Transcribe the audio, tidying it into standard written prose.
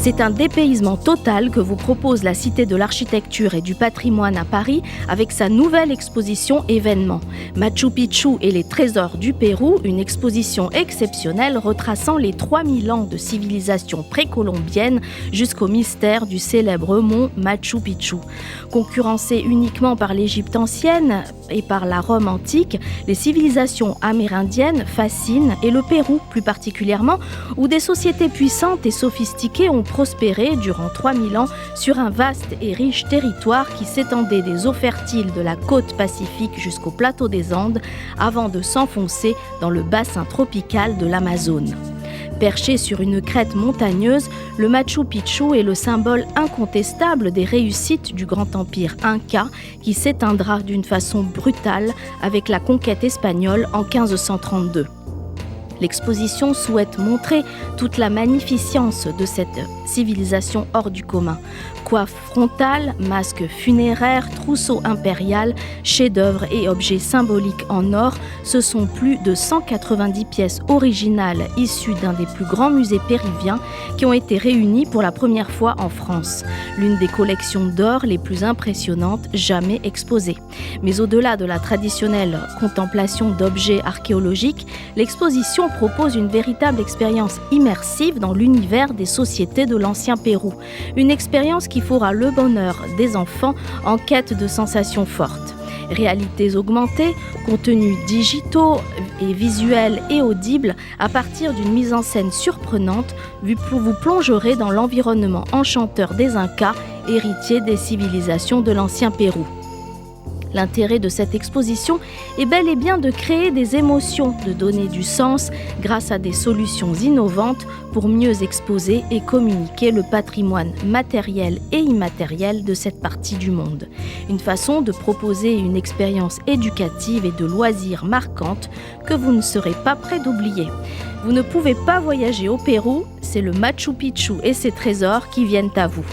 C'est un dépaysement total que vous propose la Cité de l'Architecture et du Patrimoine à Paris avec sa nouvelle exposition événement. Machu Picchu et les trésors du Pérou, une exposition exceptionnelle retraçant les 3000 ans de civilisation précolombienne jusqu'au mystère du célèbre mont Machu Picchu. Concurrencées uniquement par l'Égypte ancienne et par la Rome antique, les civilisations amérindiennes fascinent et le Pérou plus particulièrement, où des sociétés puissantes et sophistiquées ont prospéré durant 3000 ans sur un vaste et riche territoire qui s'étendait des eaux fertiles de la côte pacifique jusqu'au plateau des Andes avant de s'enfoncer dans le bassin tropical de l'Amazone. Perché sur une crête montagneuse, le Machu Picchu est le symbole incontestable des réussites du grand empire Inca qui s'éteindra d'une façon brutale avec la conquête espagnole en 1532. L'exposition souhaite montrer toute la magnificence de cette civilisation hors du commun. Coiffe frontale, masque funéraire, trousseau impérial, chefs-d'œuvre et objets symboliques en or, ce sont plus de 190 pièces originales issues d'un des plus grands musées péruviens qui ont été réunies pour la première fois en France. L'une des collections d'or les plus impressionnantes jamais exposées. Mais au-delà de la traditionnelle contemplation d'objets archéologiques, l'exposition propose une véritable expérience immersive dans l'univers des sociétés de l'ancien Pérou. Une expérience qui fera le bonheur des enfants en quête de sensations fortes. Réalités augmentées, contenus digitaux et visuels et audibles, à partir d'une mise en scène surprenante, vous plongerez dans l'environnement enchanteur des Incas, héritiers des civilisations de l'ancien Pérou. L'intérêt de cette exposition est bel et bien de créer des émotions, de donner du sens grâce à des solutions innovantes pour mieux exposer et communiquer le patrimoine matériel et immatériel de cette partie du monde. Une façon de proposer une expérience éducative et de loisirs marquante que vous ne serez pas prêt d'oublier. Vous ne pouvez pas voyager au Pérou, c'est le Machu Picchu et ses trésors qui viennent à vous.